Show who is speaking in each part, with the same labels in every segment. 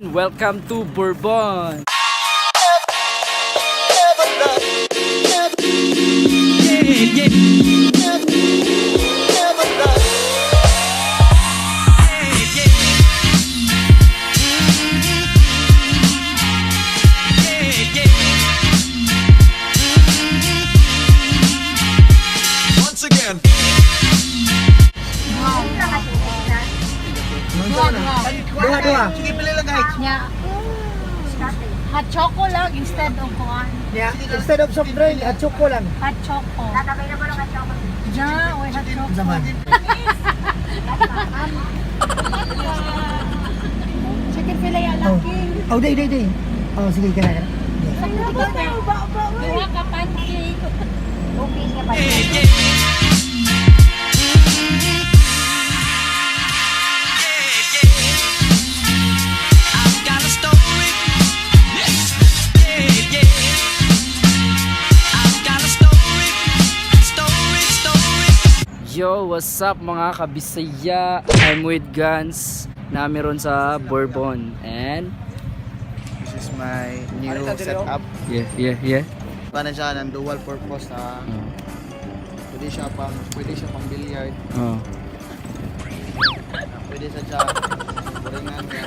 Speaker 1: Welcome to Bourbon.
Speaker 2: Once again.
Speaker 3: Dua.
Speaker 2: Sige, pili lang guys.
Speaker 4: Yeah. Hot choco lang instead of kuan.
Speaker 3: Yeah. Instead of soft drink, at choco lang.
Speaker 4: Hot choco. Yeah, oy hot choco.
Speaker 3: Zaman.
Speaker 4: Chicken fillet alaki.
Speaker 3: Oh, day. Oh, sige, kana.
Speaker 4: Dua ka pancake. Okay ka pa.
Speaker 2: Got a story. Yeah. I've got a story.
Speaker 1: Yo, what's up mga kabisaya? I'm with Guns. Namin ron sa Bourbon. And
Speaker 5: This is my new setup.
Speaker 1: yeah.
Speaker 5: Para siya ng dual purpose na pwede siya pang billiard,
Speaker 1: Oh.
Speaker 5: pwede siya buringan niya.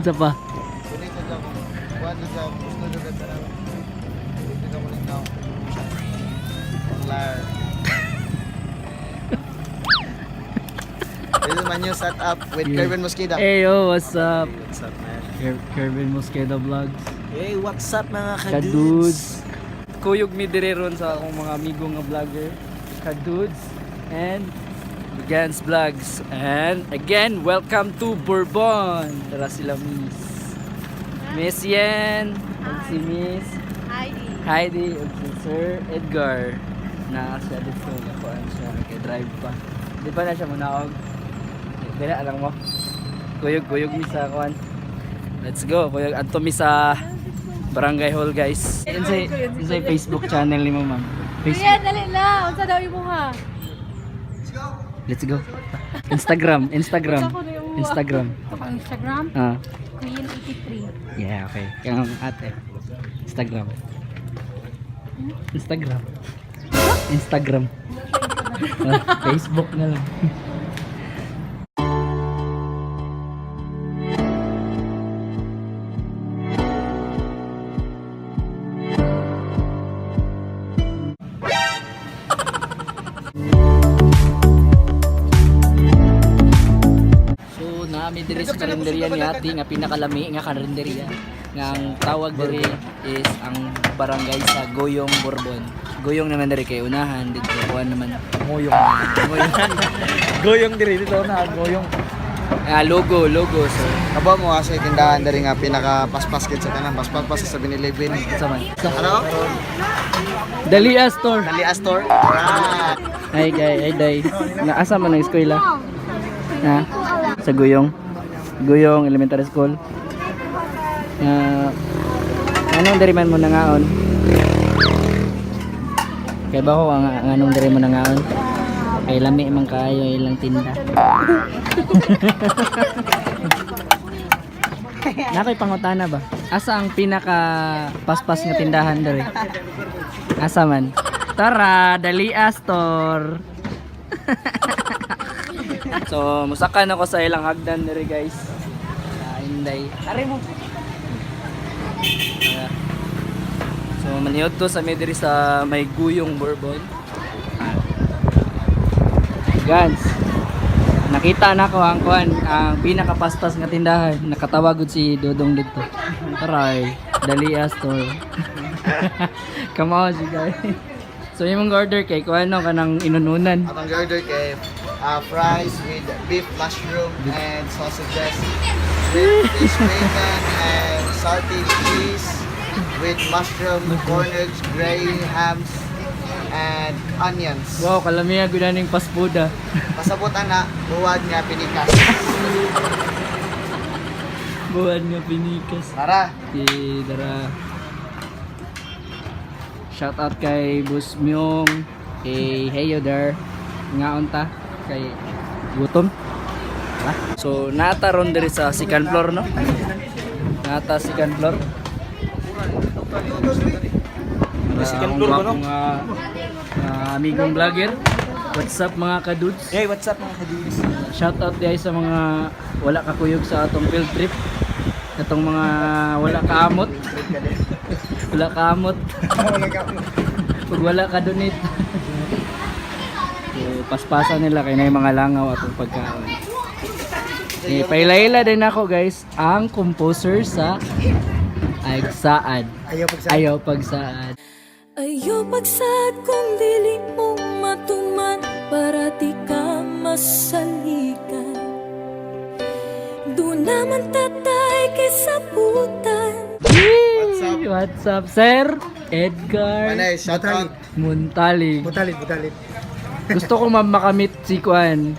Speaker 1: Isa pa.
Speaker 5: Pwede siya kuha siya gusto niya ganda na pwede ka muna ikaw Lar. This is my new setup with
Speaker 1: Yeah.
Speaker 5: Kervin Mosqueda.
Speaker 1: Hey yo, what's up?
Speaker 5: What's up, man?
Speaker 1: Kervin Mosqueda Vlogs.
Speaker 5: Hey, what's up mga
Speaker 1: Kadudes. Kuyog mi dire ron sa akong mga amigo nga vlogger. Kadudes and Guns Vlogs. And again, welcome to Bourbon. Tara sila Miss. Miss Yen. Ug si Miss Heidi. Ug si Sir Edgar. Na siya dito. Nakuhaan siya. Kay drive pa. Di pa na siya munaog. Dila, alam mo. Kuyog mi sa kuhan. Let's go. Kuyog adto mi sa Barangay Hall, guys. Sa Facebook channel ni mo, ma'am.
Speaker 4: Kuya, dali na. Unsa daw imo ha?
Speaker 1: Let's go. Instagram.
Speaker 4: Instagram. Instagram.
Speaker 1: Ah.
Speaker 4: Queen 83.
Speaker 1: Yeah, okay. Kaya ate. Instagram. Facebook na lang. So, naami diri sa karinderya ni ati nga pinakalami nga karinderya. Nga ang tawag diri is ang barangay sa Goyong Bourbon. Goyong naman diri kay unahan dito kuan naman Goyong. Goyong diri dito na Goyong. Logo so
Speaker 5: Kabo mo sa tindahan dari nga pinaka paspas kit sa tanan, paspas sa 7-Eleven.
Speaker 1: sa man.
Speaker 5: Ano?
Speaker 1: Dalia store.
Speaker 5: Dali Astor. Ah.
Speaker 1: Ay day. Naasa man ang eskwela? Ha? Sa Goyong. Goyong Elementary School. Anong dari man mo nangaon? Kay ba ko anong dari mo nangaon? Kay lami man kayo ilang tinda. Nakoy pangutana ba? Asa ang pinaka paspas nga tindahan diri? Asa man? Tara, Dalia Store. So, musakan ako sa ilang hagdan diri guys. Inday. Ari mo. So, manihod to sa may diri sa may Guyong Bourbon. Guys, nakita na ko ang kuan, ang pinakapastas nga tindahan. Nakatawag gud si Dodong dito. Taray, Dalia Store. Come on, si guys. So, yung order kay kuan no kanang inununan.
Speaker 5: Atong order kay fries with beef mushroom and sausages with fish bacon and salted cheese with mushroom, corners, gray hams and onions.
Speaker 1: Wow, kalamiya gud ning fast food ah.
Speaker 5: Pasabutan na buwad nga pinikas.
Speaker 1: Buwan nga pinikas.
Speaker 5: Tara.
Speaker 1: Dara. shout out kay Boss Myong, kay Heyo there, ngaon ta, kay Gutom. Tara. So, nata ron diri sa second floor, no? Nata second floor. Second floor ba, no? Amigong vlogger. What's up mga kadudes?
Speaker 6: Hey, what's up mga kadudes?
Speaker 1: Shout out diay sa mga wala kakuyog sa atong field trip. Itong mga wala kaamot. Wala kaamot. Pag wala ka donate. So, paspasan nila kay na yung mga langaw atong pagkaon. Pailayla din ako guys, ang composer sa Agsaad. Ayaw pagsaad.
Speaker 7: Ayaw pagsad kung dili mo matuman para di ka masalikan. Doon naman tatay kaysa putan.
Speaker 1: What's up, Sir Edgar
Speaker 5: Manay, shout out.
Speaker 1: Muntalig.
Speaker 3: Butalit.
Speaker 1: Gusto ko makamit si Kuan,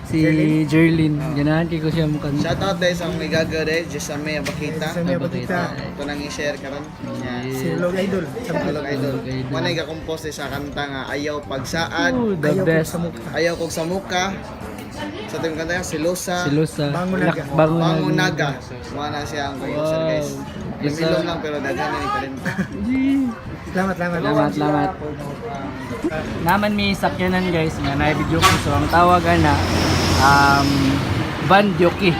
Speaker 1: si Jerlyn. Ganahan kay ko siya mukhang.
Speaker 5: Shout out dahil sa may gagaw dahil, just sa may bakita.
Speaker 3: Sa may batita.
Speaker 5: Ito nang i-share ka ron.
Speaker 3: Si Log Idol.
Speaker 5: Tulog idol.
Speaker 1: Log Idol.
Speaker 5: Manay ka-compose sa kanta nga Ayaw Pagsaad,
Speaker 1: Ooh, the best.
Speaker 5: Ayaw Kog sa Muka. Sa ating kanta nga, Silosa,
Speaker 1: Silosa.
Speaker 3: Bangunaga.
Speaker 5: Bangunaga. Mana siya ang composer
Speaker 1: Wow.
Speaker 5: guys. Ilom lang pero daghan na ni talento.
Speaker 3: Salamat.
Speaker 1: Naman may sakyanan guys nga na video ko so ang tawagan na Van Jockey.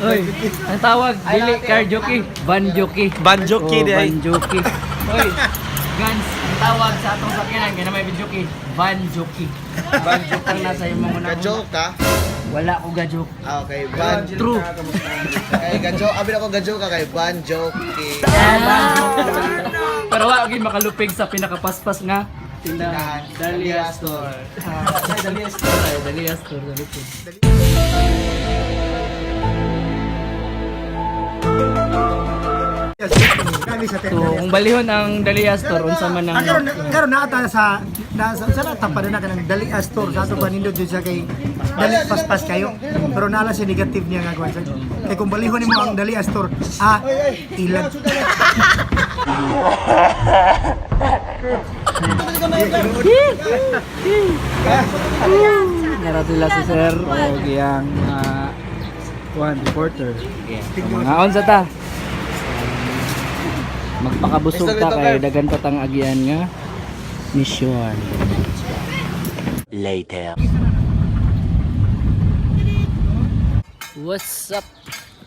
Speaker 1: Oy, ang tawag dili car jockey, Van Jockey.
Speaker 6: Van Jockey
Speaker 1: Oh,
Speaker 6: di ay.
Speaker 1: Van Jockey. Oy, guns, ang tawag sa atong sakyanan nga na may video jockey, Van Jockey. Van Jockey na sa imong una.
Speaker 5: Gajoke ka?
Speaker 1: Wala ko gajoke.
Speaker 5: Ah, okay. Van
Speaker 1: True.
Speaker 5: Kay Gajoke, abi ako Gajoke ka kay Van Joke.
Speaker 1: Pero wa gyud makalupig sa pinakapaspas nga tindahan, Dahlia Store. Dahlia Store, Dahlia Store sa likod. So, kung balihon ang Dahlia Store unsa man ang
Speaker 3: Karon naata sa nata pa na kanang Dali Store sa ato ba nindot jud sa kay dali paspas kayo. Pero naala si negative niya nga kuan. Kay kung balihon nimo ang Dali Store, ilan.
Speaker 1: naratila si Sir o giyang one reporter. Mga on sa ta. Magpakabusog ta kay dagan pa tang agian nga mission.
Speaker 6: Later.
Speaker 1: What's up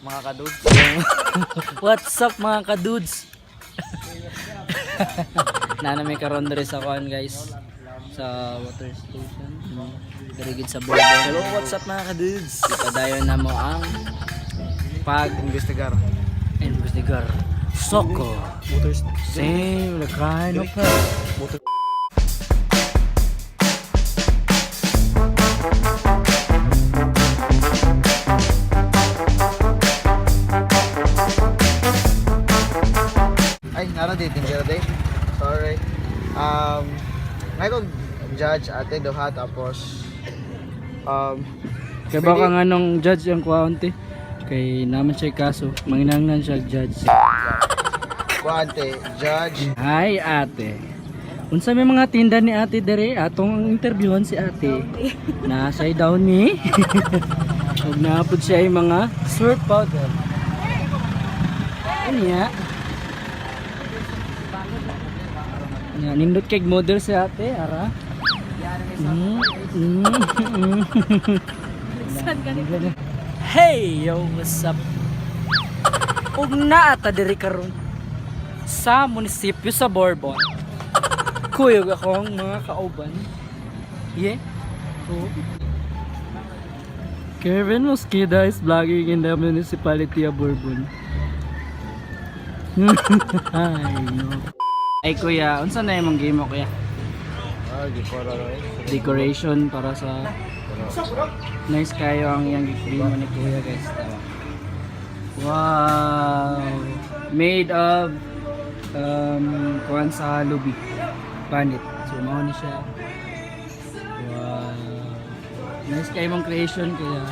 Speaker 1: mga kadudes? What's up mga kadudes? Nana may karon diri sa kuan guys sa water station. Dirigid sa border.
Speaker 6: Hello, what's up mga kadudes?
Speaker 1: Ipadayon na mo ang
Speaker 6: Investigar.
Speaker 1: investigar. Soko. Same, the kind of
Speaker 5: Ay, nara din day. Sorry. May kong judge ate duha tapos
Speaker 1: kaya baka nga nung judge ang kuwaunti. Kay naman siya kaso. Manginangnan siya judge.
Speaker 5: kuante judge.
Speaker 1: Hi ate. Unsa may mga tinda ni ate dere? Atong interviewon si ate. Nasay daw ni. Huwag naapod siya yung mga surf powder. Ano ya? Nindot kay model si ate, ara. Hey, yo, what's up? Ug naa ta diri karon sa munisipyo sa Bourbon. Kuyog akong mga kauban. Yeah. Oh. Kevin Mosqueda is vlogging in the municipality of Bourbon. Ay, no. Ay kuya, unsa na imong game mo kuya? Decoration para sa nice kayo ang yang game mo ni kuya guys. Wow. Made of kuan sa lubi. Panit. So mao ni siya. Wow. Nice kayo mong creation kaya